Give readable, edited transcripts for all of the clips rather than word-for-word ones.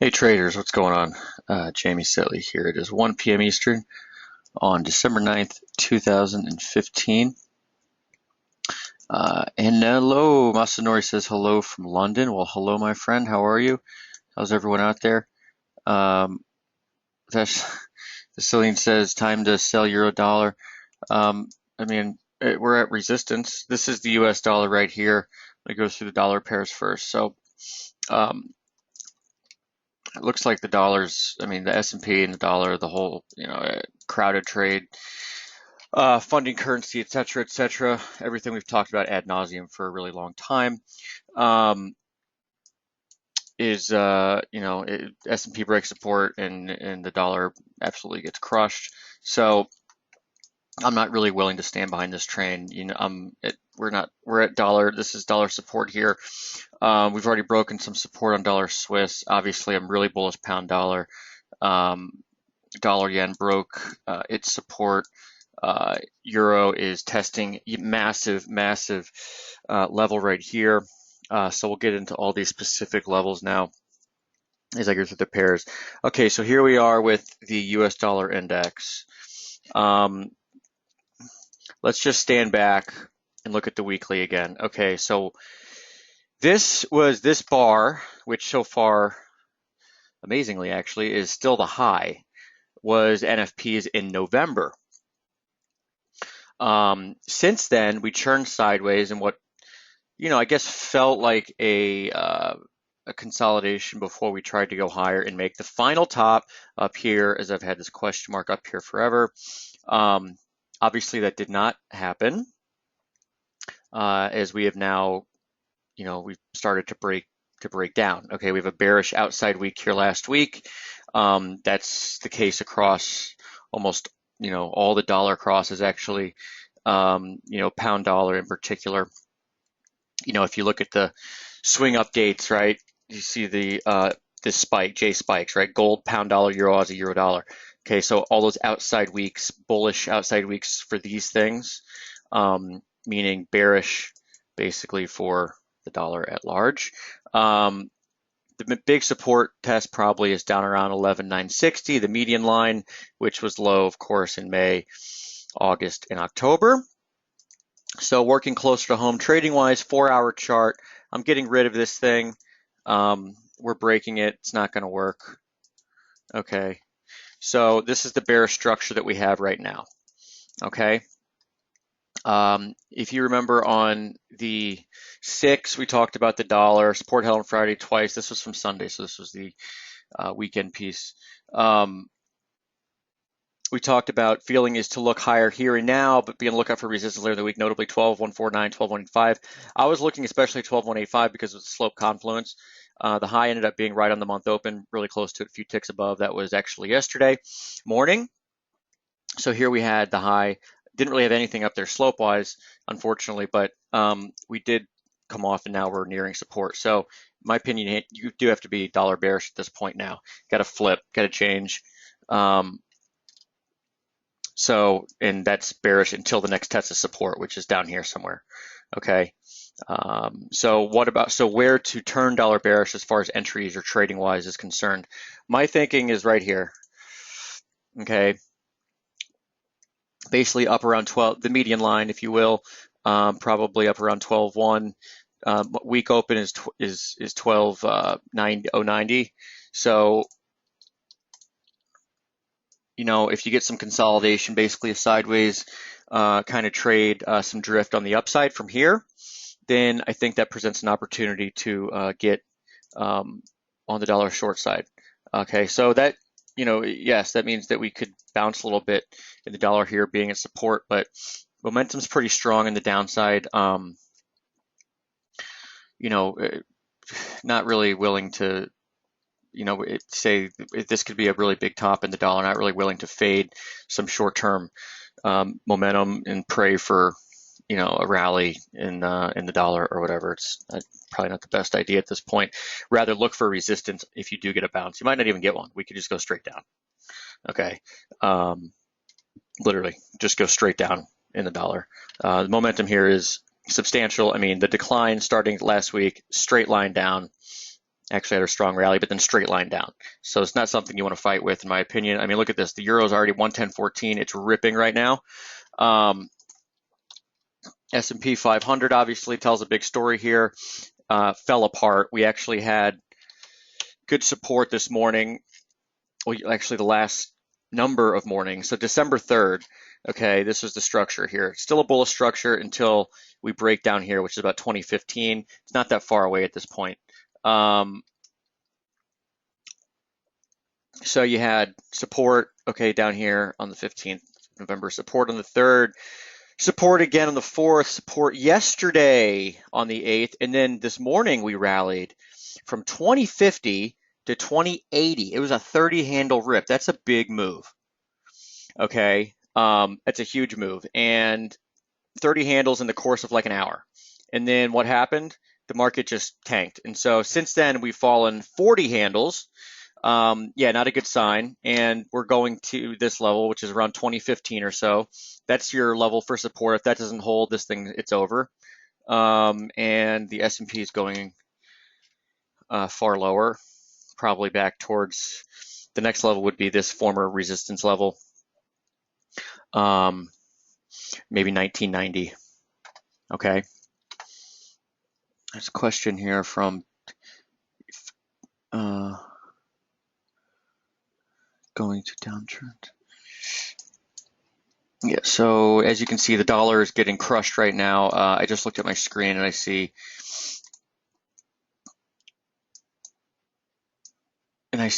Hey traders, what's going on? Jamie Saettele here. It is 1 p.m. Eastern on December 9th, 2015. And hello, Masanori says hello from London. Well, hello, my friend. How are you? How's everyone out there? Um, that's, Celine says time to sell euro dollar. We're at resistance. This is the US dollar right here. Let me go through the dollar pairs first. Um, it looks like the the S&P and the dollar, the whole, crowded trade, funding currency, et cetera, et cetera. Everything we've talked about ad nauseum for a really long time. Um, S&P breaks support and the dollar absolutely gets crushed. So I'm not really willing to stand behind this train. We're at dollar. This is dollar support here. We've already broken some support on dollar Swiss. Obviously, I'm really bullish pound dollar. Dollar yen broke its support. Euro is testing massive level right here. So we'll get into all these specific levels now as I go through the pairs. Okay, so here we are with the US dollar index. Let's just stand back and look at the weekly again. Okay, so this bar, which so far, amazingly actually, is still the high, was NFPs in November. Since then, we churned sideways in what, I guess felt like a consolidation before we tried to go higher and make the final top up here, as I've had this question mark up here forever. Obviously, that did not happen, as we have now, we've started to break down. Okay, we have a bearish outside week here last week. That's the case across almost, all the dollar crosses actually, pound dollar in particular. If you look at the swing updates, right, you see this spike, J spikes, right? Gold, pound dollar, euro, Aussie, euro dollar. Okay, so all those outside weeks, bullish outside weeks for these things, meaning bearish basically for the dollar at large. The big support test probably is down around 11,960, the median line, which was low, of course, in May, August, and October. So working closer to home trading wise, 4-hour chart, I'm getting rid of this thing. We're breaking it. It's not going to work. Okay. So this is the bearish structure that we have right now. Okay. If you remember on the 6th, we talked about the dollar support held on Friday twice. This was from Sunday, so this was the weekend piece. We talked about feeling is to look higher here and now, but be on the lookout for resistance later in the week, notably 12,149, 12,185. I was looking especially 12,185 because of the slope confluence. The high ended up being right on the month open, really close to it, a few ticks above. That was actually yesterday morning. So here we had the high. Didn't really have anything up there slope-wise, unfortunately, but we did come off, and now we're nearing support. So, in my opinion, you do have to be dollar bearish at this point now. Got to flip, got to change. And that's bearish until the next test of support, which is down here somewhere. Okay. So where to turn dollar bearish as far as entries or trading wise is concerned? My thinking is right here. Okay. Basically up around 12, the median line, if you will, probably up around 12.1. Week open is 12.90. So, if you get some consolidation, basically a sideways kind of trade, some drift on the upside from here, then I think that presents an opportunity to get on the dollar short side. Okay, so that, yes, that means that we could bounce a little bit in the dollar here being at support, but momentum's pretty strong in the downside. Not really willing to, say this could be a really big top in the dollar, not really willing to fade some short-term momentum and pray for, a rally in the dollar or whatever. It's probably not the best idea at this point. Rather look for resistance if you do get a bounce. You might not even get one. We could just go straight down. Okay. Literally just go straight down in the dollar. The momentum here is substantial. I mean, the decline starting last week, straight line down, Actually had a strong rally, but then straight line down. So it's not something you want to fight with, in my opinion. I mean, look at this. The euro is already 110.14. It's ripping right now. S&P 500 obviously tells a big story here. Fell apart. We actually had good support this morning. Well, actually the last number of mornings. So December 3rd, okay, this is the structure here. Still a bullish structure until we break down here, which is about 2015. It's not that far away at this point. So you had support, okay, down here on the 15th November, support on the 3rd, support again on the 4th, support yesterday on the 8th, and then this morning we rallied from 2050 to 2080. It was a 30 handle rip. That's a big move. Okay. That's a huge move. And 30 handles in the course of like an hour. And then what happened? The market just tanked. And so since then we've fallen 40 handles. Yeah, not a good sign. And we're going to this level, which is around 2015 or so. That's your level for support. If that doesn't hold, this thing, it's over. And the S&P is going far lower, probably back towards the next level would be this former resistance level, maybe 1990. Okay. There's a question here from going to downtrend. Yeah, so as you can see, the dollar is getting crushed right now. I just looked at my screen and I see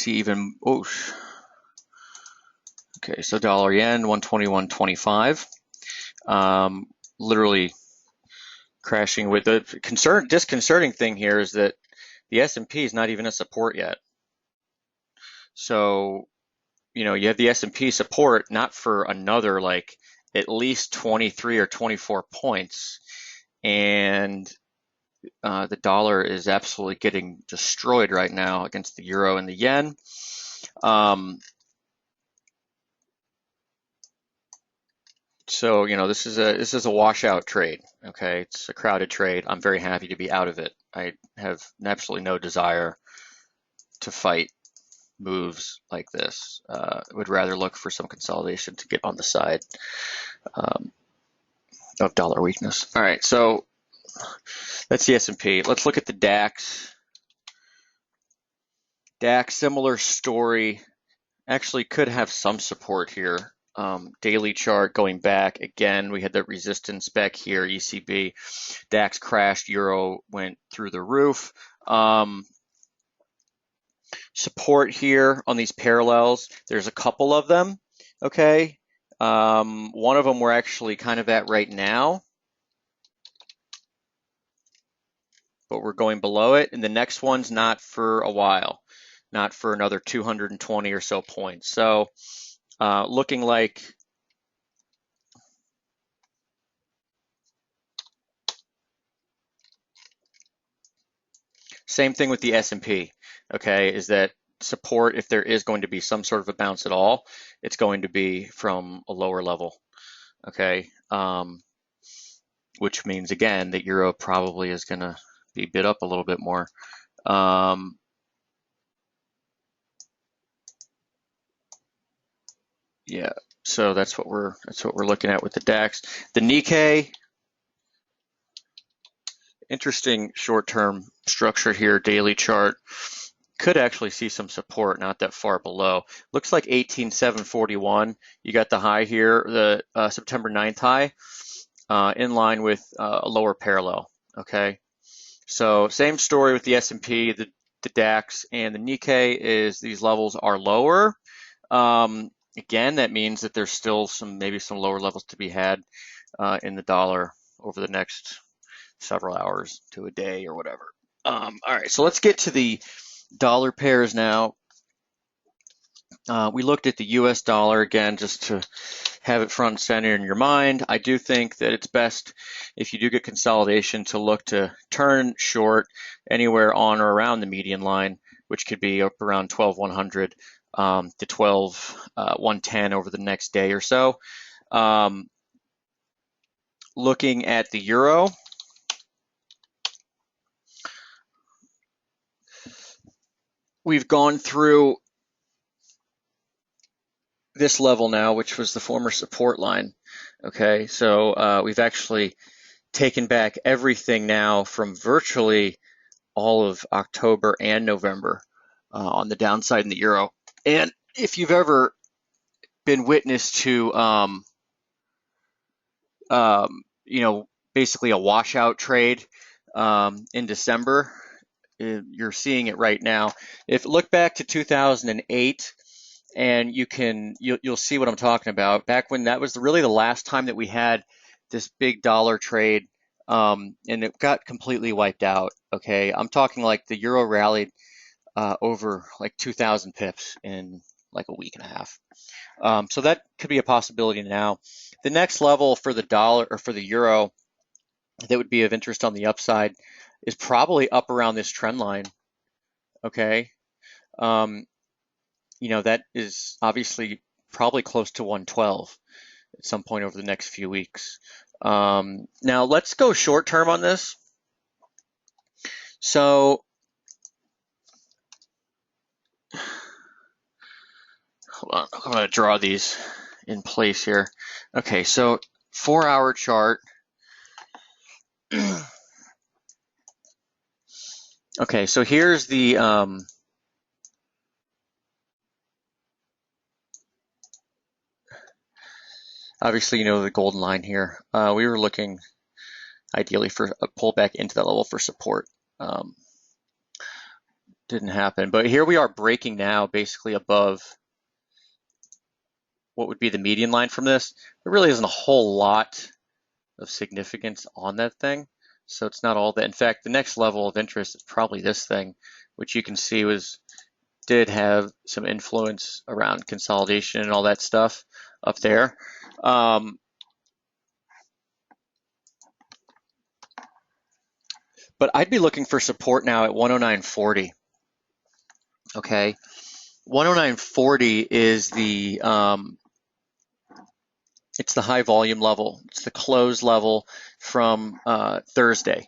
even, oh, okay, so dollar yen 121.25, literally crashing. With the disconcerting thing here is that the S&P is not even a support yet. So, you know, you have the S&P support not for another like at least 23 or 24 points, and the dollar is absolutely getting destroyed right now against the euro and the yen. So, you know, this is a washout trade. Okay, it's a crowded trade. I'm very happy to be out of it. I have absolutely no desire to fight moves like this. Would rather look for some consolidation to get on the side of dollar weakness. All right, so that's the S&P. Let's look at the DAX. DAX, similar story. Actually could have some support here. Daily chart going back again. We had the resistance back here, ECB. DAX crashed, euro went through the roof. Support here on these parallels. There's a couple of them, okay? One of them we're actually kind of at right now, but we're going below it, and the next one's not for a while, not for another 220 or so points. So looking like same thing with the S&P, okay, is that support, if there is going to be some sort of a bounce at all, it's going to be from a lower level, okay, which means again that euro probably is going to be bid up a little bit more. Yeah, so that's what we're looking at with the DAX. The Nikkei, interesting short-term structure here, daily chart. Could actually see some support not that far below. Looks like 18,741. You got the high here, the September 9th high, in line with a lower parallel. Okay, so same story with the S&P, the DAX, and the Nikkei is these levels are lower. Again, that means that there's still maybe some lower levels to be had in the dollar over the next several hours to a day or whatever. All right, so let's get to the dollar pairs now. We looked at the US dollar again just to have it front and center in your mind. I do think that it's best if you do get consolidation to look to turn short anywhere on or around the median line, which could be up around 12,100 to 12,110 over the next day or so. Looking at the euro, we've gone through this level now, which was the former support line. Okay, so we've actually taken back everything now from virtually all of October and November on the downside in the euro. And if you've ever been witness to, you know, basically a washout trade in December, you're seeing it right now. If look back to 2008, and you'll see what I'm talking about. Back when that was really the last time that we had this big dollar trade, and it got completely wiped out. Okay, I'm talking like the euro rallied over like 2,000 pips in like a week and a half. So that could be a possibility now. The next level for the dollar or for the euro that would be of interest on the upside is probably up around this trend line. Okay. Um, that is obviously probably close to 112 at some point over the next few weeks. Now let's go short term on this. So hold on, I'm going to draw these in place here. Okay, so 4-hour chart. Okay, so here's the obviously the golden line here. We were looking ideally for a pullback into that level for support. Didn't happen, but here we are breaking now basically above what would be the median line from this. There really isn't a whole lot of significance on that thing, so it's not all that. In fact, the next level of interest is probably this thing, which you can see did have some influence around consolidation and all that stuff up there. But I'd be looking for support now at 109.40. Okay, 109.40 is it's the high volume level. It's the close level from Thursday,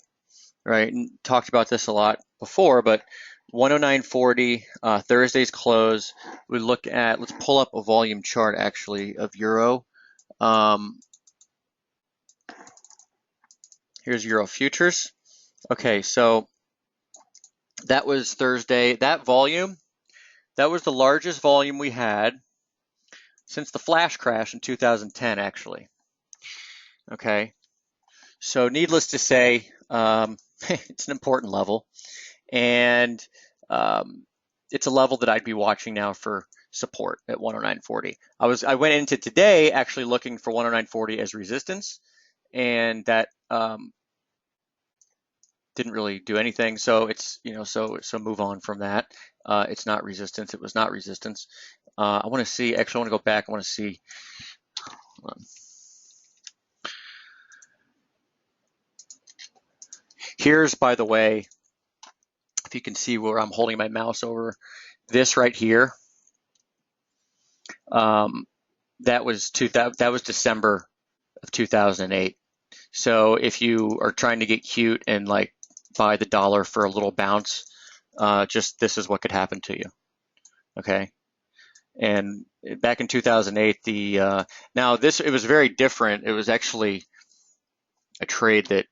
right? And talked about this a lot before, but 109.40, Thursday's close. Let's pull up a volume chart actually of euro. Here's euro futures. Okay, so that was Thursday. That volume, that was the largest volume we had since the flash crash in 2010, actually. Okay, so needless to say, it's an important level, and it's a level that I'd be watching now for support at 109.40. I went into today actually looking for 109.40 as resistance, and that didn't really do anything. So it's so move on from that. It's not resistance. It was not resistance. I want to see. Actually, I want to go back. I want to see. Hold on. Here's, by the way, if you can see where I'm holding my mouse over, this right here. That was December of 2008. So if you are trying to get cute and like buy the dollar for a little bounce, just this is what could happen to you. Okay. And back in 2008, it was very different. It was actually a trade that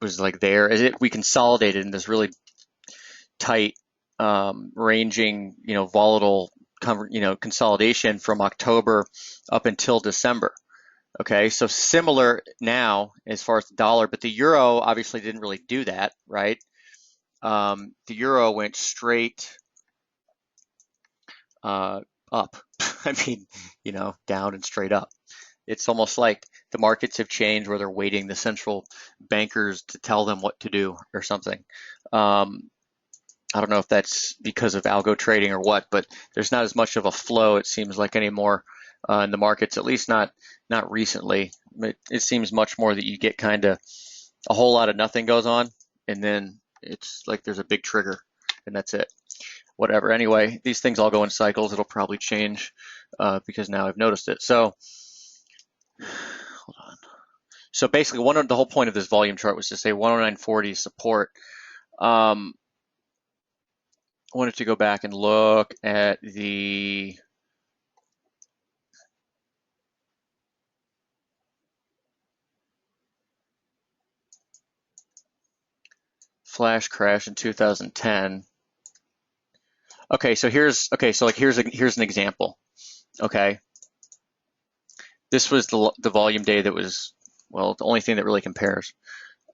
was like we consolidated in this really tight, ranging, volatile, consolidation from October up until December. Okay, so similar now as far as the dollar, but the euro obviously didn't really do that, right? The euro went straight up. I mean, down and straight up. It's almost like the markets have changed where they're waiting the central bankers to tell them what to do or something. I don't know if that's because of algo trading or what, but there's not as much of a flow, it seems like, anymore in the markets, at least not recently. It seems much more that you get kind of a whole lot of nothing goes on, and then it's like there's a big trigger, and that's it. Whatever. Anyway, these things all go in cycles. It'll probably change because now I've noticed it. So hold on. So basically, the whole point of this volume chart was to say 109.40 support. I wanted to go back and look at the flash crash in 2010. Okay, so here's an example. Okay, this was the volume day that was, well, the only thing that really compares.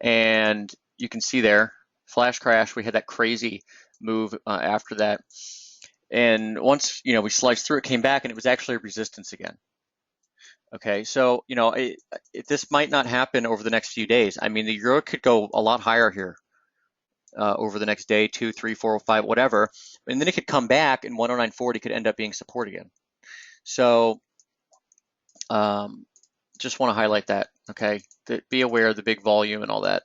And you can see there, flash crash, we had that crazy move after that. And once, we sliced through, it came back and it was actually a resistance again. Okay, so, this might not happen over the next few days. I mean, the euro could go a lot higher here over the next day, 2, 3, 4, 5, whatever. And then it could come back and 109.40 could end up being support again. So just want to highlight that, okay? Be aware of the big volume and all that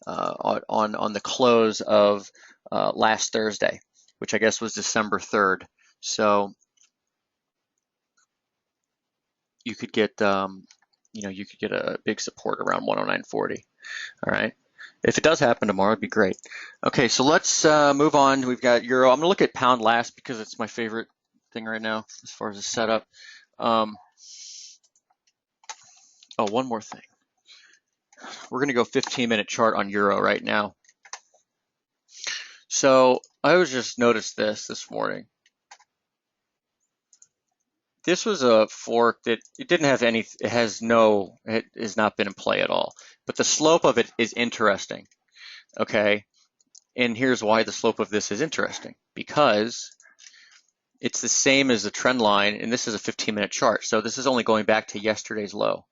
on the close of last Thursday, which I guess was December 3rd. So you could get you could get a big support around 109.40. All right. If it does happen tomorrow, it'd be great. Okay, so let's move on. We've got euro. I'm gonna look at pound last because it's my favorite thing right now as far as the setup. Oh, one more thing. We're gonna go 15-minute chart on euro right now. So I was just noticed this morning. This was a fork that it didn't have any, it has not been in play at all. But the slope of it is interesting, okay? And here's why the slope of this is interesting. Because it's the same as the trend line, and this is a 15-minute chart. So this is only going back to yesterday's low,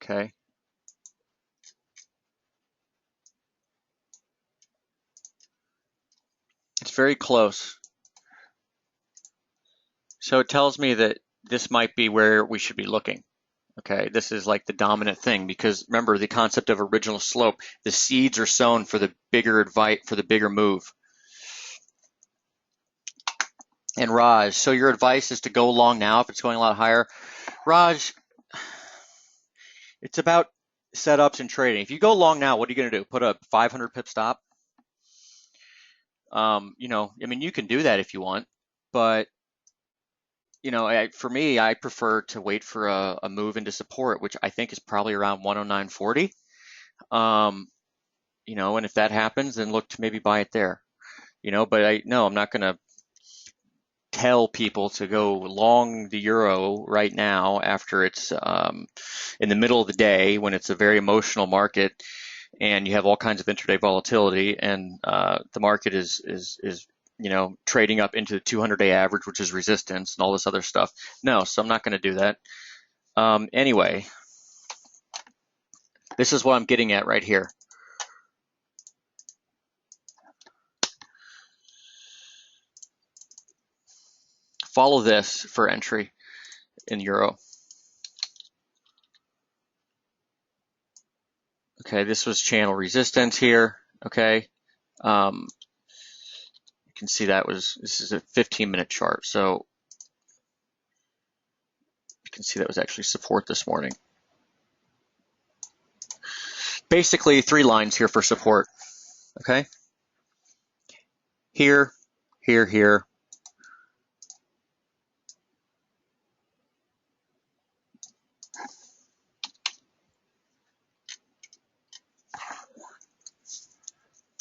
okay? It's very close. So it tells me that this might be where we should be looking. Okay, this is like the dominant thing because remember the concept of original slope. The seeds are sown for the bigger move. And Raj, so your advice is to go long now if it's going a lot higher. Raj, it's about setups and trading. If you go long now, what are you going to do? Put a 500 pip stop? I mean, you can do that if you want, but for me, I prefer to wait for a move into support, which I think is probably around 109.40. And if that happens, then look to maybe buy it there. But I'm not going to tell people to go long the euro right now after it's in the middle of the day when it's a very emotional market and you have all kinds of intraday volatility and the market is trading up into the 200-day average, which is resistance and all this other stuff. No, so I'm not going to do that. Anyway, this is what I'm getting at right here. Follow this for entry in euro. Okay, this was channel resistance here. Okay, you can see this is a 15-minute chart, so you can see that was actually support this morning. Basically, 3 lines here for support. Okay, here, here, here.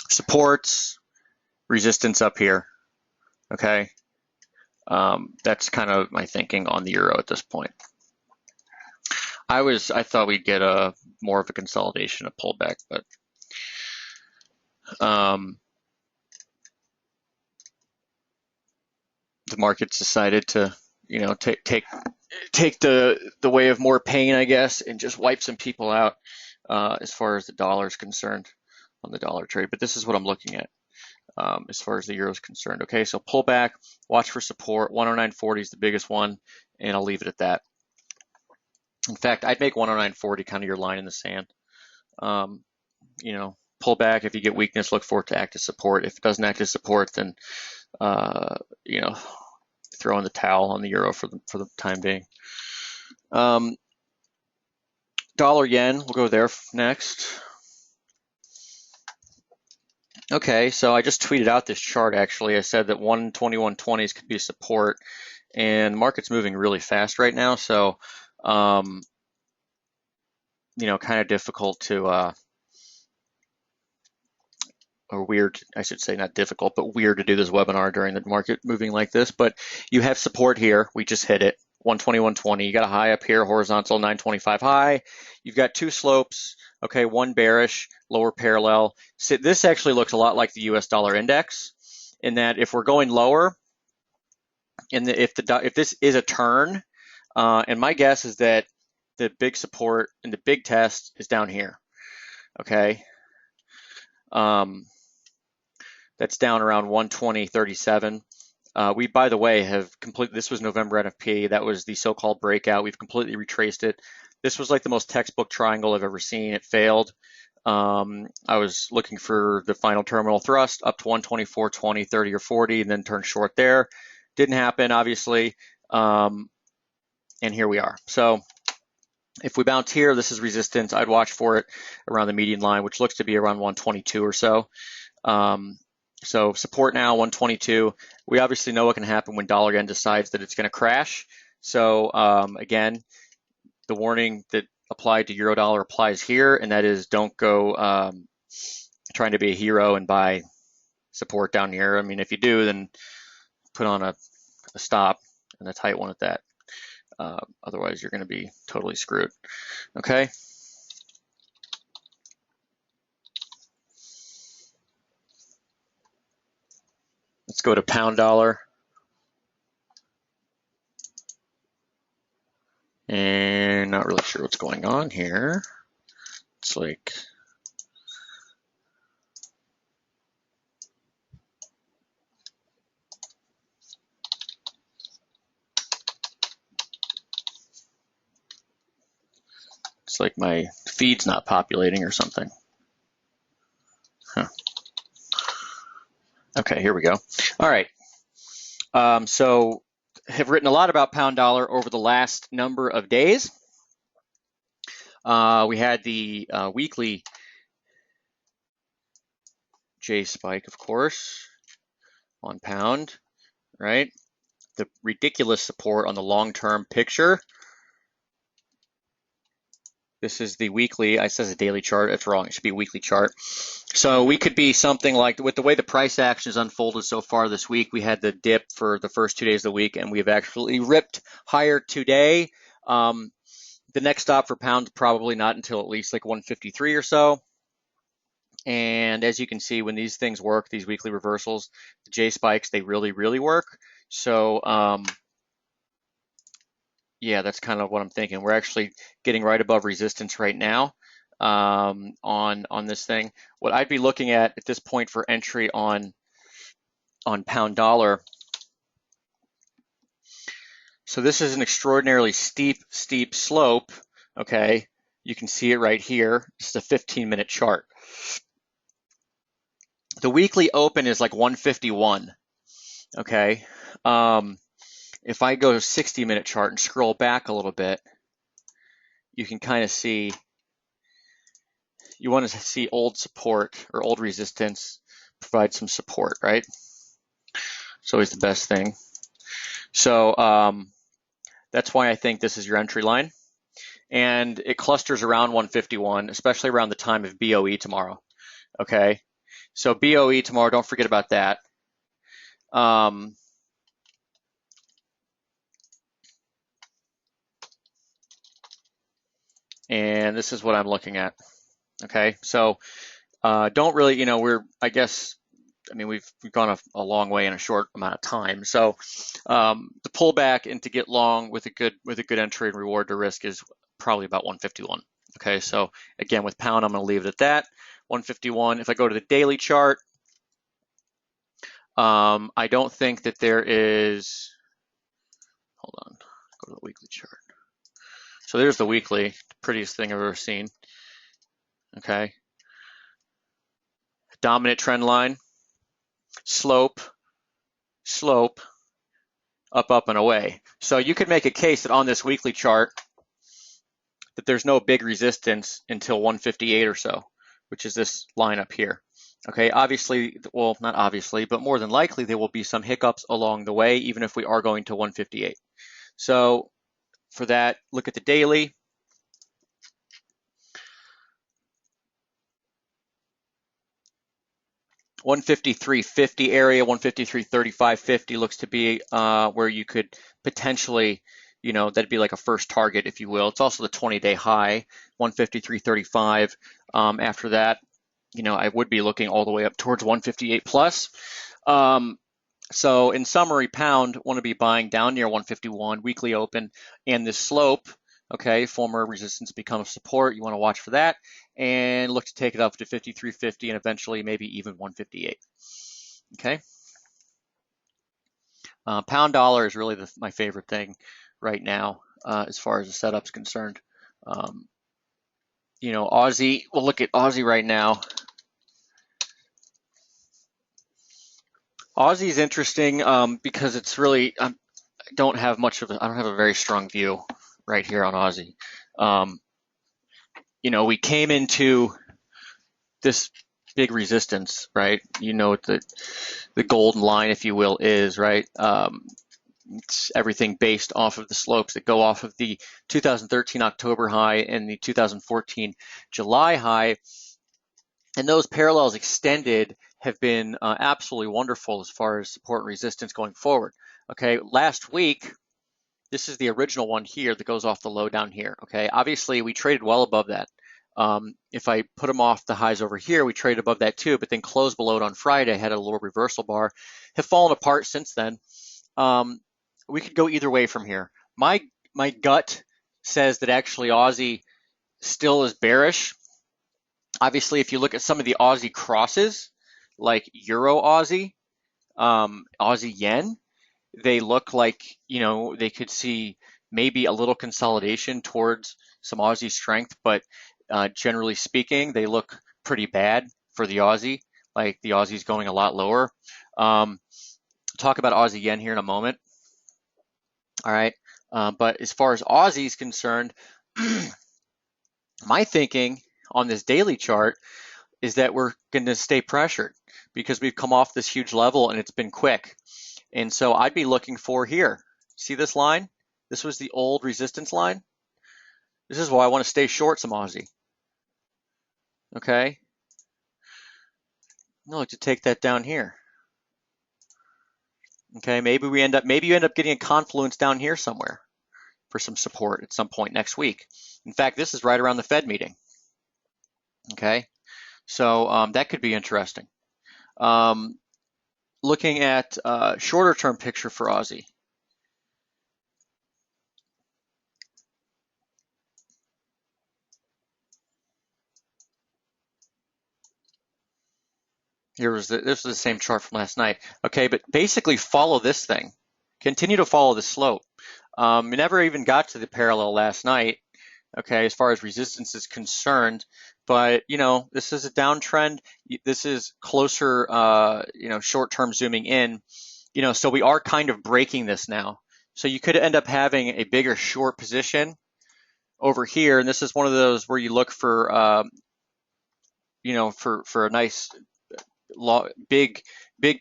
Supports, resistance up here. Okay, that's kind of my thinking on the euro at this point. I thought we'd get a more of a consolidation, a pullback, but the market's decided to, take the way of more pain, I guess, and just wipe some people out as far as the dollar is concerned on the dollar trade. But this is what I'm looking at as far as the euro is concerned. Okay, so pullback, watch for support. 109.40 is the biggest one, and I'll leave it at that. In fact, I'd make 109.40 kind of your line in the sand. Pullback, if you get weakness, look for it to act as support. If it doesn't act as support, then throw in the towel on the euro for the time being. Dollar yen, we'll go there next. Okay, so I just tweeted out this chart actually. I said that 121.20s could be support, and the market's moving really fast right now, so um, kind of difficult to or weird, I should say, not difficult, but weird to do this webinar during the market moving like this. But you have support here. We just hit it, 121.20. You got a high up here, horizontal 925 high. You've got two slopes. Okay, one bearish, lower parallel. So this actually looks a lot like the US dollar index in that if we're going lower, if this is a turn, and my guess is that the big support and the big test is down here. Okay. That's down around 120.37. We, by the way, have completely, this was November NFP. That was the so-called breakout. We've completely retraced it. This was like the most textbook triangle I've ever seen. It failed. I was looking for the final terminal thrust up to 124.20, 30 or 40, and then turned short there. Didn't happen, obviously. And here we are. So if we bounce here, this is resistance. I'd watch for it around the median line, which looks to be around 122 or so. So support now, 122. We obviously know what can happen when dollar yen decides that it's going to crash. So again, the warning that applied to euro dollar applies here, and that is don't go trying to be a hero and buy support down here. I mean, if you do, then put on a stop and a tight one at that. Otherwise, you're going to be totally screwed. Okay. Let's go to pound dollar. And not really sure what's going on here. It's like my feed's not populating or something. Huh. Okay, here we go. All right. So have written a lot about pound dollar over the last number of days. We had the weekly J spike, of course, on pound, right? The ridiculous support on the long-term picture. This is the weekly. It says a daily chart. That's wrong. It should be a weekly chart. So we could be something like, with the way the price action has unfolded so far this week, we had the dip for the first 2 days of the week, and we've actually ripped higher today. The next stop for pound probably not until at least like 153 or so. And as you can see, when these things work, these weekly reversals, the J spikes, they really, really work. So yeah, that's kind of what I'm thinking. We're actually getting right above resistance right now on this thing. What I'd be looking at this point for entry on pound dollar. So this is an extraordinarily steep slope. Okay, you can see it right here. This is a 15-minute chart. The weekly open is like 151. Okay. If I go to 60-minute chart and scroll back a little bit, you can kind of see, you want to see old support or old resistance provide some support, right? It's always the best thing. So that's why I think this is your entry line. And it clusters around 151, especially around the time of BOE tomorrow. Okay. So BOE tomorrow, don't forget about that. And this is what I'm looking at. Okay, so don't really, we've gone a long way in a short amount of time. So the pullback and to get long with a good entry and reward to risk is probably about 151. Okay, so again with pound, I'm going to leave it at that 151. If I go to the daily chart, I don't think that there is. Hold on, go to the weekly chart. So there's the weekly, the prettiest thing I've ever seen. Okay. Dominant trend line, slope, up and away. So you could make a case that on this weekly chart that there's no big resistance until 158 or so, which is this line up here. Okay, obviously, well, not obviously, but more than likely there will be some hiccups along the way, even if we are going to 158. So for that, look at the daily. 153.50 area, 153.35.50 looks to be where you could potentially, that'd be like a first target, if you will. It's also the 20-day high, 153.35. After that, I would be looking all the way up towards 158 plus. So in summary, pound want to be buying down near 151 weekly open, and this slope, okay, former resistance becomes support. You want to watch for that and look to take it up to 53.50 and eventually maybe even 158. Okay. Pound dollar is really my favorite thing right now as far as the setup's concerned. Aussie, we'll look at Aussie right now. Aussie is interesting because it's really, I don't have a very strong view right here on Aussie. We came into this big resistance, right? What the golden line, if you will, is, right? It's everything based off of the slopes that go off of the 2013 October high and the 2014 July high. And those parallels extended have been absolutely wonderful as far as support and resistance going forward. Okay, last week, this is the original one here that goes off the low down here. Okay, obviously we traded well above that. If I put them off the highs over here, we traded above that too, but then closed below it on Friday, had a lower reversal bar, have fallen apart since then. We could go either way from here. My gut says that actually Aussie still is bearish. Obviously, if you look at some of the Aussie crosses, like Euro Aussie, Aussie Yen, they look like, they could see maybe a little consolidation towards some Aussie strength, but generally speaking, they look pretty bad for the Aussie, like the Aussie's going a lot lower. Talk about Aussie Yen here in a moment. All right. But as far as Aussie is concerned, my thinking on this daily chart is that we're going to stay pressured because we've come off this huge level and it's been quick. And so I'd be looking for here. See this line? This was the old resistance line. This is why I want to stay short some Aussie. Okay. I'd like to take that down here. Okay, maybe you end up getting a confluence down here somewhere for some support at some point next week. In fact, this is right around the Fed meeting. Okay, so that could be interesting. Looking at shorter term picture for Aussie. This was the same chart from last night. Okay, but basically follow this thing. Continue to follow the slope. We never even got to the parallel last night, okay, as far as resistance is concerned. But, this is a downtrend. This is closer, short-term zooming in, so we are kind of breaking this now. So you could end up having a bigger short position over here. And this is one of those where you look for, for a nice big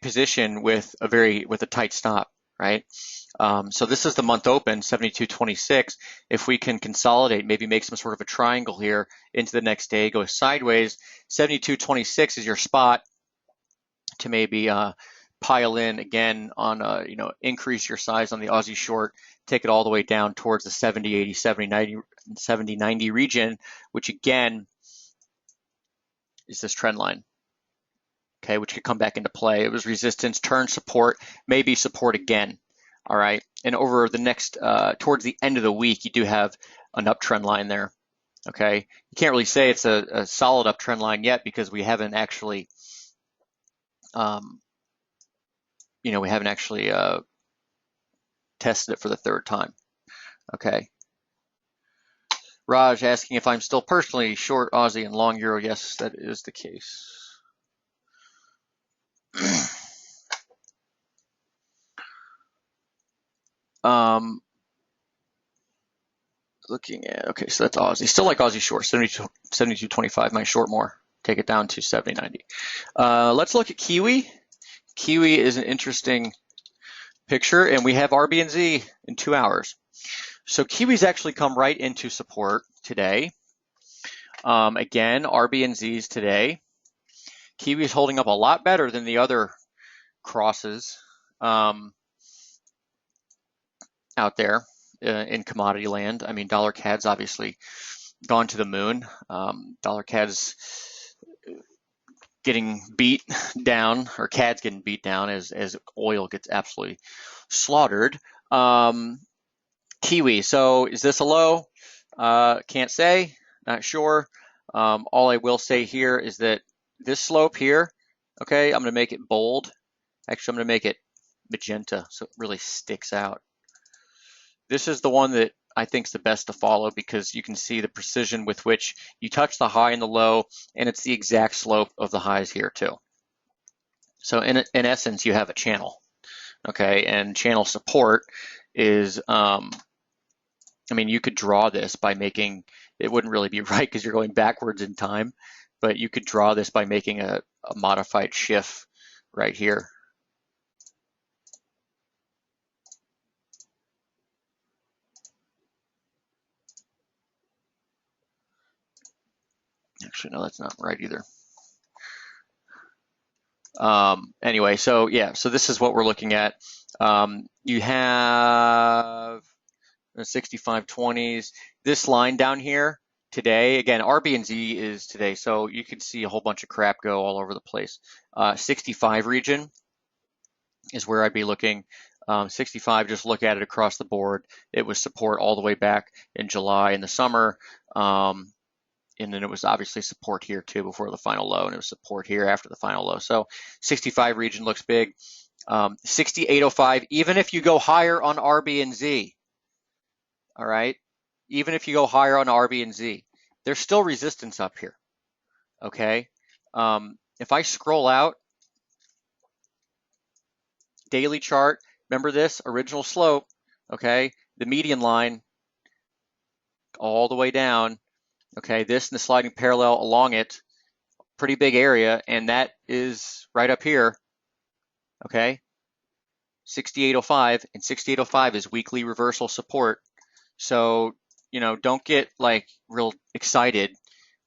position with a tight stop, right? So this is the month open, 72.26. If we can consolidate, maybe make some sort of a triangle here into the next day, go sideways, 72.26 is your spot to maybe pile in again on, increase your size on the Aussie short, take it all the way down towards the 70, 80, 70, 90, 70, 90 region, which again is this trend line. Okay, which could come back into play. It was resistance, turn support, maybe support again. All right, and over the next, towards the end of the week, you do have an uptrend line there. Okay, you can't really say it's a solid uptrend line yet because we haven't actually, tested it for the third time. Okay. Raj asking if I'm still personally short Aussie and long Euro. Yes, that is the case. Looking at, okay, so that's Aussie. Still like Aussie short, 72.25, might short more. take it down to 70.90. Let's look at Kiwi. Kiwi is an interesting picture, and we have RB and Z in 2 hours. So Kiwi's actually come right into support today. Again, RB and Z's today. Kiwi is holding up a lot better than the other crosses out there in commodity land. I mean, dollar CAD's obviously gone to the moon. Dollar CAD's getting beat down, or CAD's getting beat down as oil gets absolutely slaughtered. Kiwi, so is this a low? Can't say, not sure. All I will say here is that this slope here, okay, I'm going to make it bold. Actually, I'm going to make it magenta so it really sticks out. This is the one that I think is the best to follow because you can see the precision with which you touch the high and the low, and it's the exact slope of the highs here too. So in essence, you have a channel, okay? And channel support is, I mean, you could draw this by making, it wouldn't really be right because you're going backwards in time, but you could draw this by making a modified shift right here. Actually, no, that's not right either. Anyway, so yeah, so this is what we're looking at. You have the 65.20s. This line down here today, again, RB and Z is today, so you can see a whole bunch of crap go all over the place. 65 region is where I'd be looking. 65, just look at it across the board. It was support all the way back in July in the summer. And then it was obviously support here too before the final low, and it was support here after the final low. So 65 region looks big. 68.05, even if you go higher on RB and Z, all right? Even if you go higher on RB and Z, there's still resistance up here, okay? If I scroll out, daily chart, remember this, original slope, okay? The median line all the way down, okay? This and the sliding parallel along it, pretty big area, and that is right up here, okay? 68.05, and 68.05 is weekly reversal support. So, you know, don't get like real excited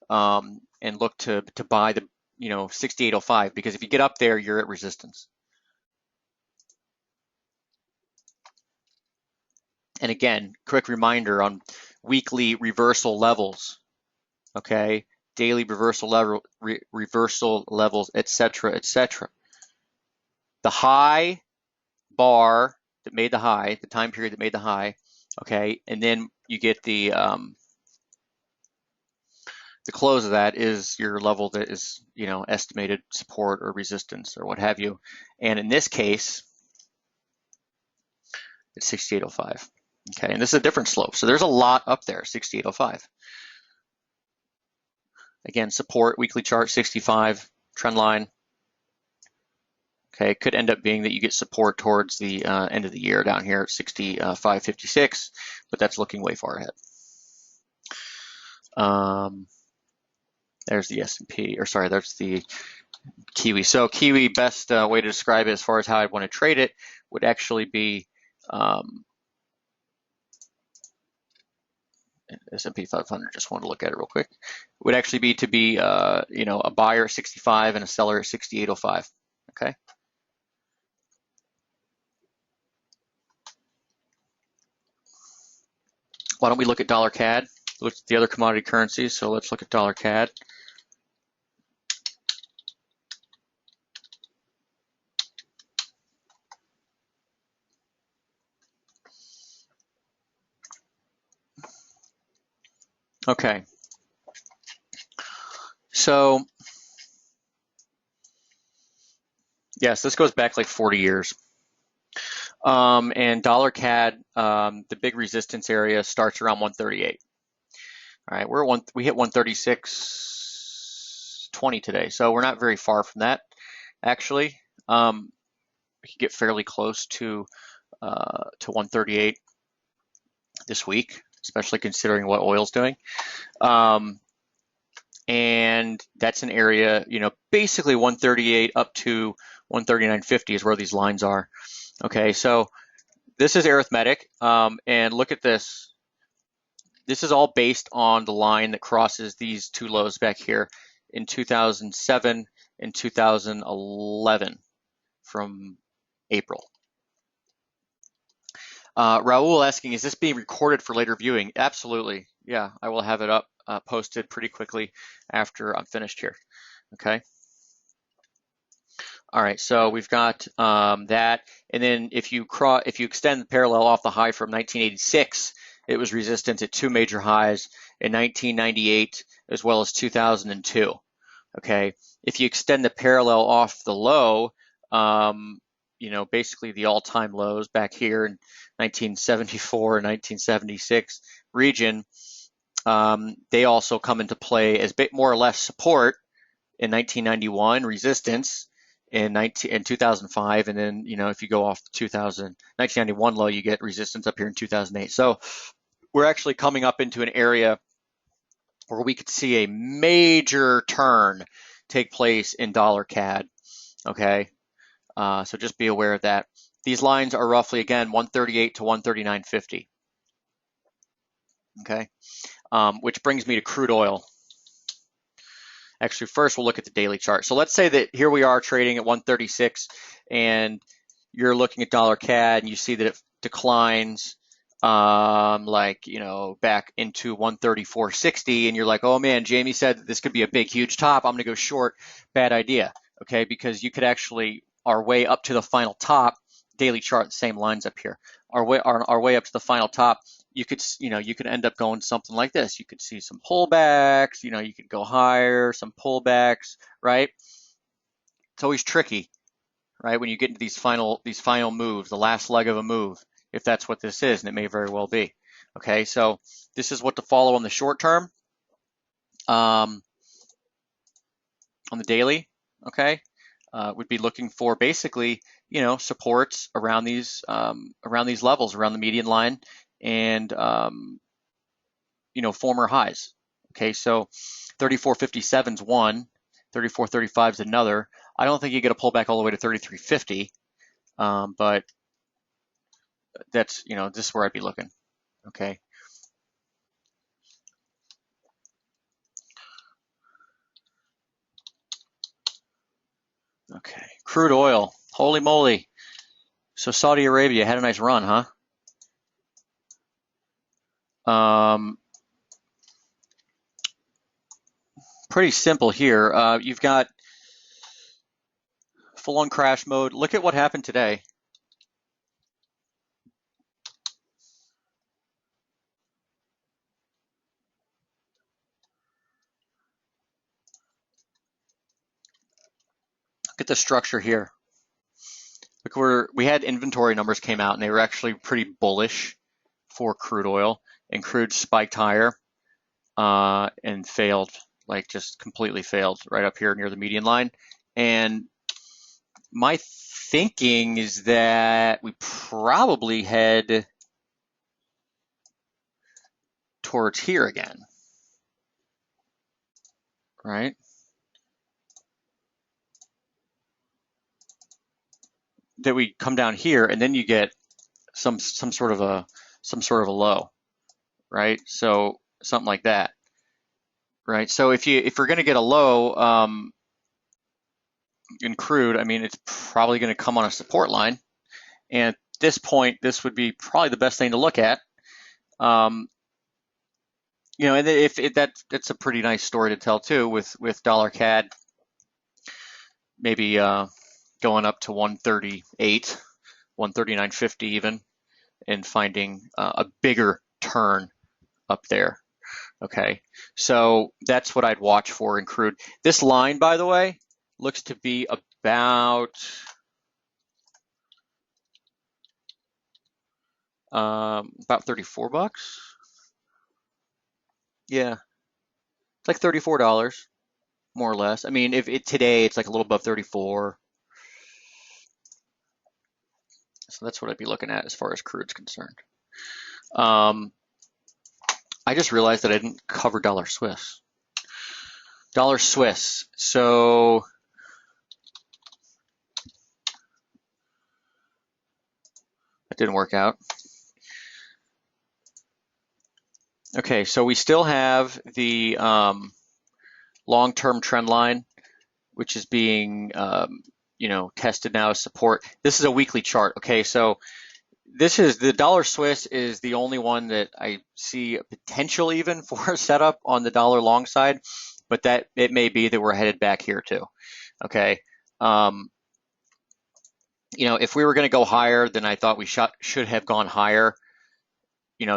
and look to buy the, 68.05, because if you get up there, you're at resistance. And again, quick reminder on weekly reversal levels, okay? Daily reversal levels, etc., etc. The high bar that made the high, the time period that made the high, okay, and then you get the close of that is your level that is, estimated support or resistance or what have you. And in this case, it's 68.05. Okay, and this is a different slope. So there's a lot up there, 68.05. Again, support, weekly chart, 65, trend line. Okay, it could end up being that you get support towards the end of the year down here at 65.56, but that's looking way far ahead. There's the S&P, or sorry, that's the Kiwi. So Kiwi, best way to describe it as far as how I want to trade it would actually be S&P 500. Just want to look at it real quick. It would actually be to be, a buyer at 65 and a seller at 68.05. Okay. Why don't we look at dollar CAD? Look at the other commodity currencies. So let's look at dollar CAD. Okay. So yes, this goes back like 40 years. And dollar CAD, the big resistance area starts around 138. All right, we hit 136.20 today, so we're not very far from that. Actually, we could get fairly close to 138 this week, especially considering what oil's doing. and that's an area, basically 138 up to 139.50 is where these lines are. Okay, so this is arithmetic, and look at this. This is all based on the line that crosses these two lows back here in 2007 and 2011 from April. Raul asking, is this being recorded for later viewing? Absolutely. Yeah, I will have it up, posted pretty quickly after I'm finished here. Okay. All right, so we've got that, and then if you extend the parallel off the high from 1986, it was resistant at two major highs in 1998 as well as 2002. Okay, if you extend the parallel off the low, basically the all-time lows back here in 1974 and 1976 region, they also come into play as more or less support in 1991, resistance in 2005, and then if you go off 1991 low, you get resistance up here in 2008. So we're actually coming up into an area where we could see a major turn take place in dollar CAD. Okay, so just be aware of that. These lines are roughly, again, 138 to 139.50. Okay, which brings me to crude oil. Actually, first we'll look at the daily chart. So let's say that here we are trading at 136, and you're looking at dollar CAD, and you see that it declines back into 134.60, and you're like, oh man, Jamie said that this could be a big, huge top. I'm going to go short. Bad idea, okay? Because you could actually, our way up to the final top, daily chart, the same lines up here. Our way up to the final top, you could end up going something like this. You could see some pullbacks, you could go higher, some pullbacks, right? It's always tricky, right? When you get into these final moves, the last leg of a move, if that's what this is, and it may very well be. Okay, so this is what to follow on the short term, on the daily. Okay, would be looking for basically, supports around these levels, around the median line, and former highs. Okay, so 34.57 is one, 34.35 is another. I don't think you get a pullback all the way to 33.50, but that's this is where I'd be looking. Okay. Okay, crude oil. Holy moly. So Saudi Arabia had a nice run, huh? Pretty simple here. You've got full-on crash mode. Look at what happened today. Look at the structure here. Look where we had inventory numbers came out, and they were actually pretty bullish for crude oil, and crude spiked higher and failed, like just completely failed right up here near the median line. And my thinking is that we probably head towards here again, right? That we come down here, and then you get some sort of a low, right? So something like that, right? So if we're going to get a low in crude, I mean, it's probably going to come on a support line, and at this point, this would be probably the best thing to look at. And if that's a pretty nice story to tell too, with dollar CAD maybe going up to 138, 139.50 even, and finding a bigger turn up there. Okay, so that's what I'd watch for in crude. This line, by the way, looks to be about $34. Yeah, it's like $34 more or less. I mean, if today it's like a little above 34. So that's what I'd be looking at as far as crude's concerned. I just realized that I didn't cover dollar Swiss. Dollar Swiss. So that didn't work out. Okay, so we still have the long-term trend line, which is being tested now as support. This is a weekly chart. Okay, so this is the dollar Swiss is the only one that I see a potential even for a setup on the dollar long side, but that it may be that we're headed back here too. Okay. Um, if we were going to go higher, then I thought we should have gone higher.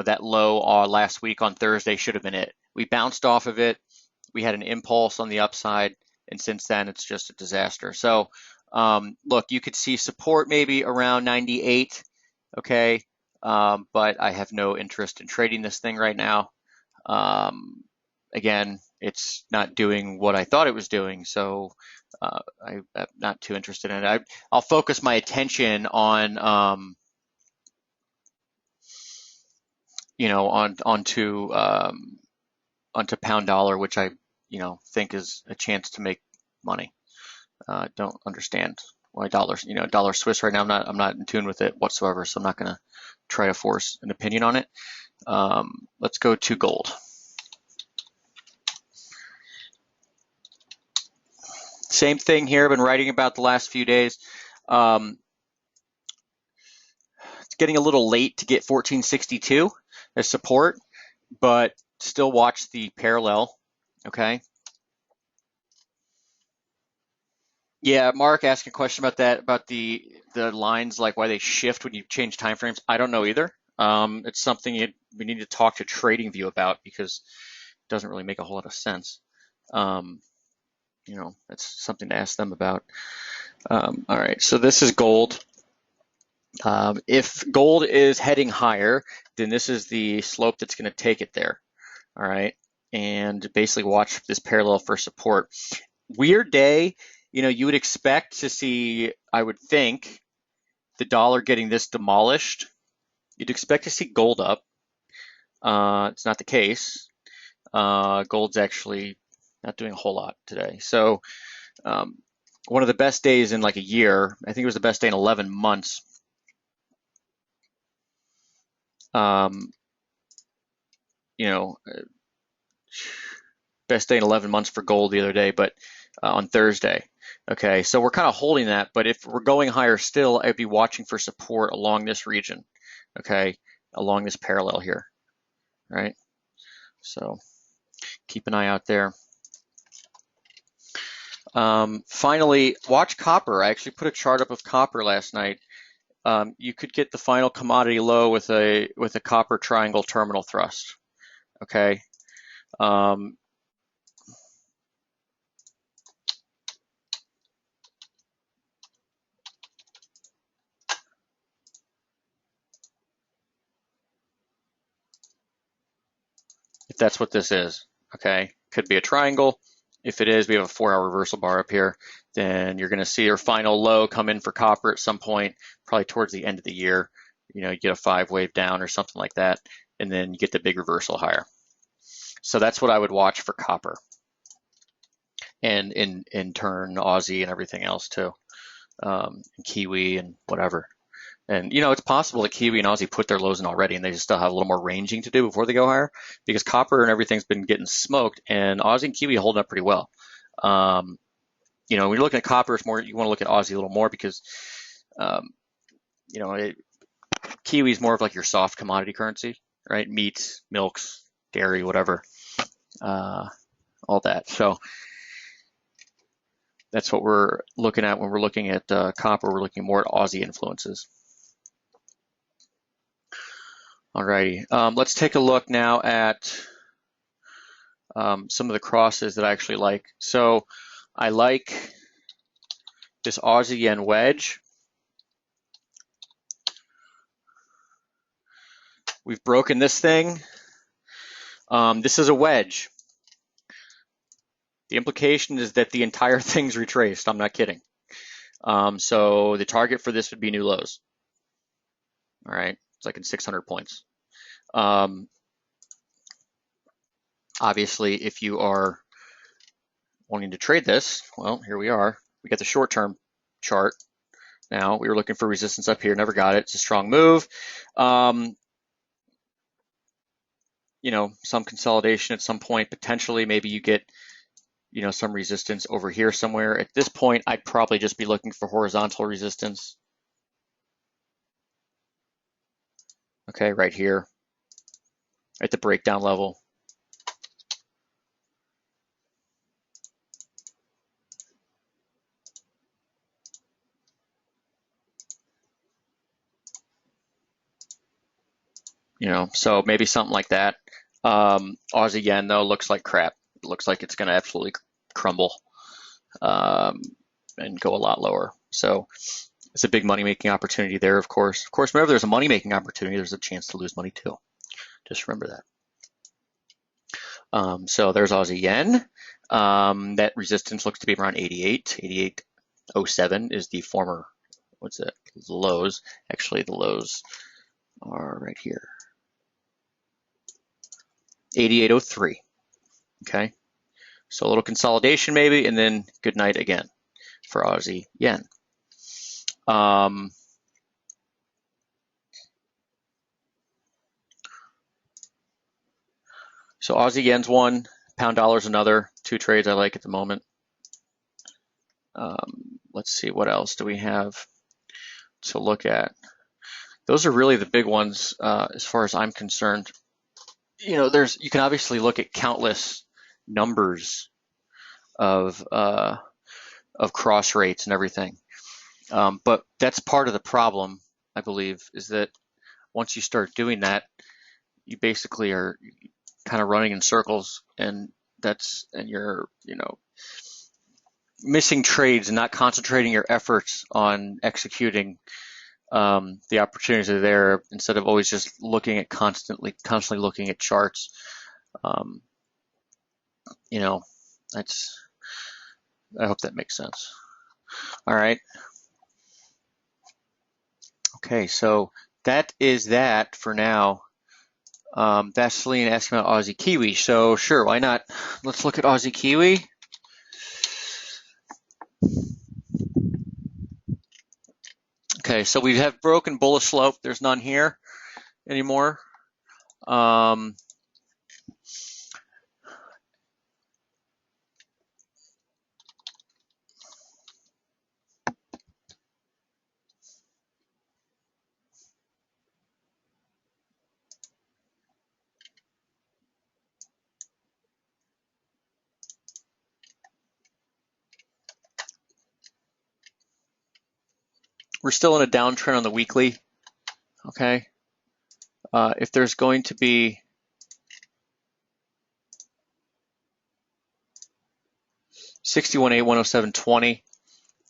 That low last week on Thursday should have been it. We bounced off of it. We had an impulse on the upside, and since then it's just a disaster. So, look, you could see support maybe around 98. Okay, but I have no interest in trading this thing right now. Again, it's not doing what I thought it was doing, so I'm not too interested in it. I'll focus my attention on, onto pound dollar, which I, think is a chance to make money. Don't understand why dollar Swiss right now. I'm not in tune with it whatsoever, so I'm not going to try to force an opinion on it. Let's go to gold. Same thing here. I've been writing about the last few days. It's getting a little late to get 1462 as support, but still watch the parallel. Okay. Yeah, Mark asked a question about that, about the lines, like why they shift when you change time frames. I don't know either. It's something we need to talk to TradingView about because it doesn't really make a whole lot of sense. That's something to ask them about. All right, so this is gold. If gold is heading higher, then this is the slope that's going to take it there. All right, and basically watch this parallel for support. Weird day. You would expect to see, I would think, the dollar getting this demolished. You'd expect to see gold up. It's not the case. Gold's actually not doing a whole lot today. So one of the best days in like a year, I think it was the best day in 11 months. Best day in 11 months for gold the other day, but on Thursday. Okay, so we're kind of holding that, but if we're going higher still, I'd be watching for support along this region, okay, along this parallel here, right? So keep an eye out there. Finally, watch copper. I actually put a chart up of copper last night. You could get the final commodity low with a copper triangle terminal thrust, okay? If that's what this is, okay? Could be a triangle. If it is, we have a 4-hour reversal bar up here. Then you're going to see your final low come in for copper at some point, probably towards the end of the year. You get a 5-wave down or something like that, and then you get the big reversal higher. So that's what I would watch for copper, and in turn Aussie and everything else too, and Kiwi and whatever. And it's possible that Kiwi and Aussie put their lows in already, and they just still have a little more ranging to do before they go higher, because copper and everything's been getting smoked, and Aussie and Kiwi holding up pretty well. When you're looking at copper, it's more, you want to look at Aussie a little more because, Kiwi is more of like your soft commodity currency, right? Meats, milks, dairy, whatever, all that. So that's what we're looking at when we're looking at copper. We're looking more at Aussie influences. Alrighty, let's take a look now at some of the crosses that I actually like. So I like this Aussie yen wedge. We've broken this thing. This is a wedge. The implication is that the entire thing's retraced. I'm not kidding. So the target for this would be new lows. All right, it's like in 600 points. Obviously, if you are wanting to trade this, well, here we are. We got the short-term chart. Now we were looking for resistance up here, never got it. It's a strong move. Some consolidation at some point, potentially. Maybe you get, some resistance over here somewhere. At this point, I'd probably just be looking for horizontal resistance. Okay, right here at the breakdown level. So maybe something like that. Aussie yen, though, looks like crap. It looks like it's going to absolutely crumble and go a lot lower. So it's a big money-making opportunity there, of course. Of course, whenever there's a money-making opportunity, there's a chance to lose money too. Just remember that. So there's Aussie yen. That resistance looks to be around 88. 88.07 is the former, what's it, lows. Actually, the lows are right here. 88.03. Okay. So a little consolidation maybe, and then good night again for Aussie yen. So Aussie yen's one, pound dollar's another. Two trades I like at the moment. Let's see, what else do we have to look at? Those are really the big ones as far as I'm concerned. You can obviously look at countless numbers of cross rates and everything, but that's part of the problem, I believe, is that once you start doing that, you basically are kind of running in circles, and you're missing trades and not concentrating your efforts on executing the opportunities are there, instead of always just looking at constantly looking at charts. I hope that makes sense. All right. Okay, so that is that for now. Vaseline asking about Aussie Kiwi. So sure, why not? Let's look at Aussie Kiwi. Okay, so we have broken bullish slope. There's none here anymore. We're still in a downtrend on the weekly. Okay. If there's going to be $61.8,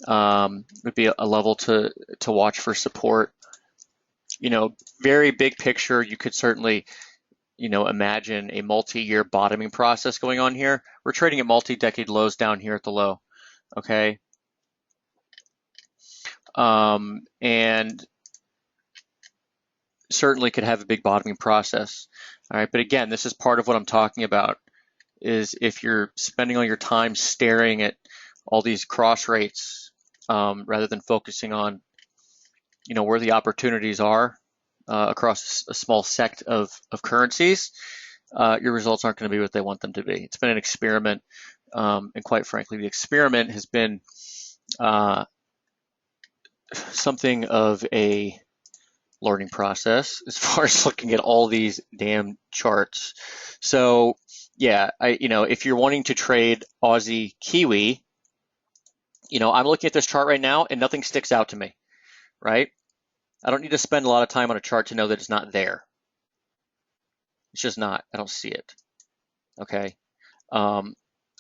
107.20 would be a level to watch for support. Very big picture, you could certainly imagine a multi-year bottoming process going on here. We're trading at multi-decade lows down here at the low. Okay. And certainly could have a big bottoming process. All right, but again, this is part of what I'm talking about, is if you're spending all your time staring at all these cross rates rather than focusing on where the opportunities are across a small sect of currencies, your results aren't going to be what they want them to be. It's been an experiment, and quite frankly, the experiment has been something of a learning process as far as looking at all these damn charts. So yeah, if you're wanting to trade Aussie Kiwi, I'm looking at this chart right now and nothing sticks out to me, right? I don't need to spend a lot of time on a chart to know that it's not there. It's just not. I don't see it. Okay.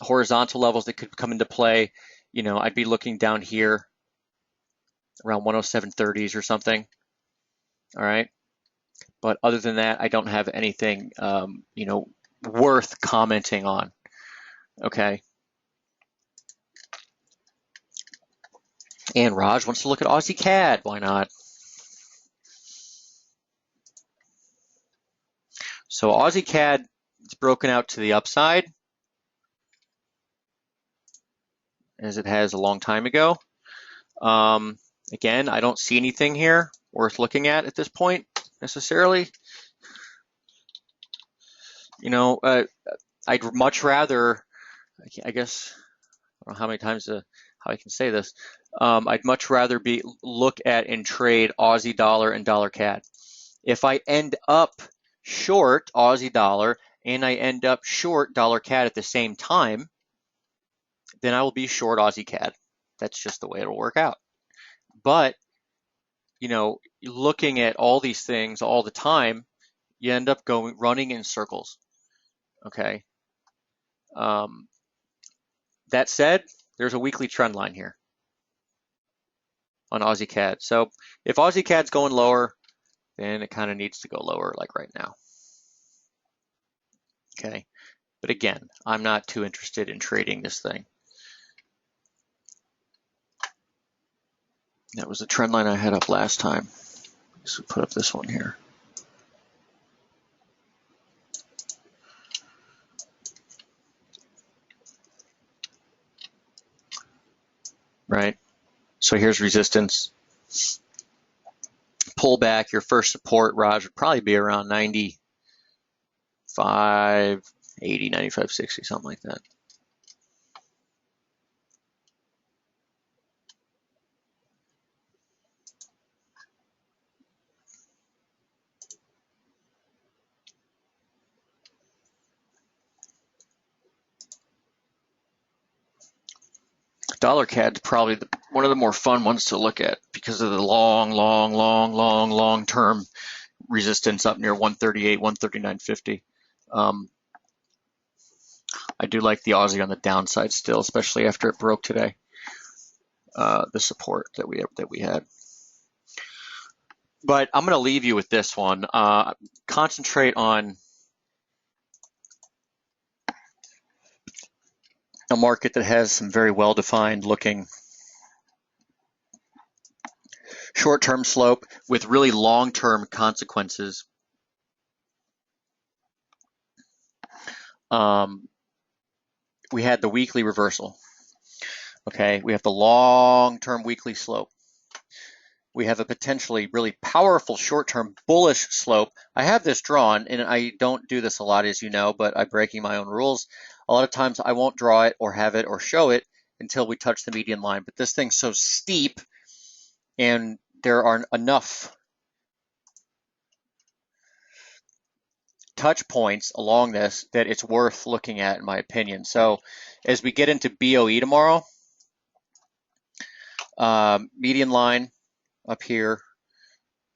Horizontal levels that could come into play, I'd be looking down here around 107.30s or something. All right. But other than that, I don't have anything, worth commenting on. Okay. And Raj wants to look at Aussie CAD. Why not? So Aussie CAD is broken out to the upside. as it has a long time ago. Again, I don't see anything here worth looking at this point necessarily. You know, I'd much rather, I guess, I don't know how many times how I can say this. I'd much rather look at and trade Aussie dollar and dollar CAD. If I end up short Aussie dollar and I end up short dollar CAD at the same time, then I will be short Aussie CAD. That's just the way it'll work out. But, you know, looking at all these things all the time, you end up running in circles. Okay. That said, there's a weekly trend line here on Aussie CAD. So if Aussie CAD's going lower, then it kind of needs to go lower like right now. Okay. But again, I'm not too interested in trading this thing. That was the trend line I had up last time. So put up this one here. Right? So here's resistance. Pull back. Your first support, Raj, would probably be around 95, 80, 95, 60, something like that. Dollar CAD's probably one of the more fun ones to look at because of the long-term resistance up near 138, 139.50. I do like the Aussie on the downside still, especially after it broke today. The support that we had. But I'm going to leave you with this one. Concentrate on a market that has some very well-defined looking short-term slope with really long-term consequences. We had the weekly reversal. Okay, we have the long-term weekly slope. We have a potentially really powerful short-term bullish slope. I have this drawn, and I don't do this a lot, as you know, but I'm breaking my own rules. A lot of times I won't draw it or have it or show it until we touch the median line. But this thing's so steep, and there are enough touch points along this that it's worth looking at, in my opinion. So as we get into BOE tomorrow, median line up here,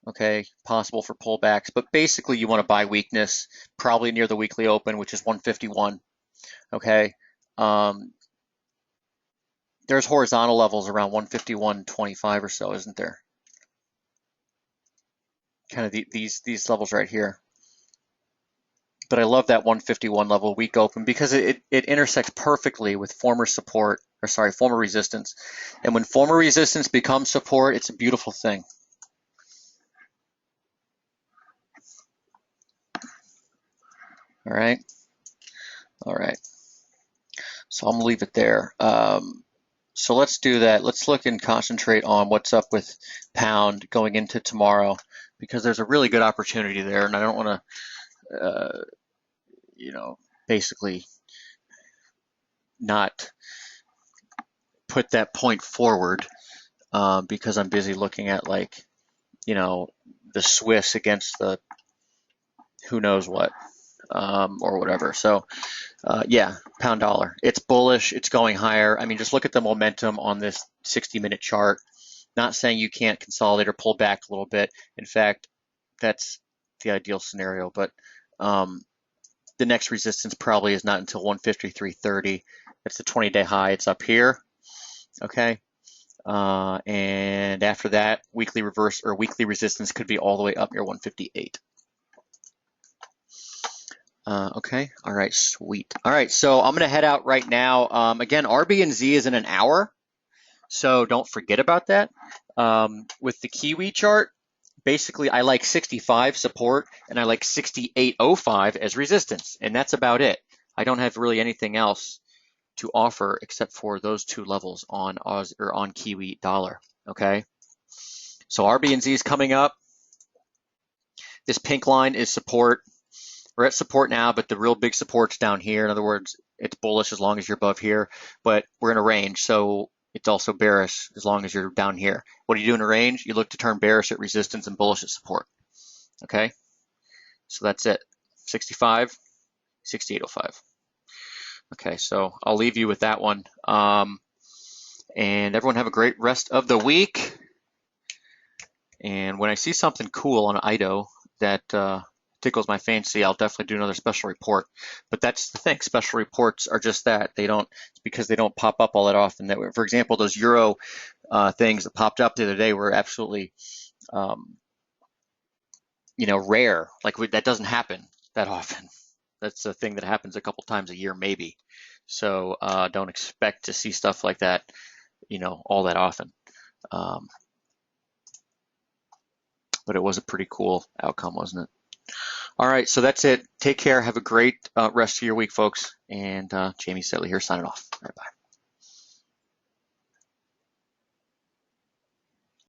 okay, possible for pullbacks, but basically you want to buy weakness probably near the weekly open, which is 151, okay. There's horizontal levels around 151.25 or so, isn't there? Kind of these levels right here. But I love that 151 level week open because it intersects perfectly with former resistance. And when former resistance becomes support, it's a beautiful thing. All right. So I'm gonna leave it there. So let's do that. Let's look and concentrate on what's up with pound going into tomorrow, because there's a really good opportunity there, and I don't want to, basically not put that point forward because I'm busy looking at the Swiss against the who knows what or whatever. So yeah, pound dollar. It's bullish. It's going higher. I mean, just look at the momentum on this 60-minute chart. Not saying you can't consolidate or pull back a little bit. In fact, that's the ideal scenario. But the next resistance probably is not until 153.30. That's the 20-day high. It's up here. Okay. And after that, weekly reverse or weekly resistance could be all the way up near 158. Okay. All right. Sweet. All right. So I'm going to head out right now. Again, RB and Z is in an hour, so don't forget about that. With the Kiwi chart, basically I like 65 support and I like 68.05 as resistance, and that's about it. I don't have really anything else to offer except for those two levels on Oz or on Kiwi dollar. Okay, so RB&Z is coming up. This pink line is support. We're at support now, but the real big support's down here. In other words, it's bullish as long as you're above here, but we're in a range, so it's also bearish as long as you're down here. What do you do in a range? You look to turn bearish at resistance and bullish at support. Okay, so that's it. 65, 68.05. Okay, so I'll leave you with that one. And everyone have a great rest of the week. And when I see something cool on IDO that tickles my fancy, I'll definitely do another special report. But that's the thing, special reports are just that. It's because they don't pop up all that often. For example, those Euro things that popped up the other day were absolutely, rare. Like that doesn't happen that often. That's a thing that happens a couple times a year, maybe. So don't expect to see stuff like that, all that often. But it was a pretty cool outcome, wasn't it? All right, so that's it. Take care. Have a great rest of your week, folks. And Jamie Saettele here signing off. Bye-bye.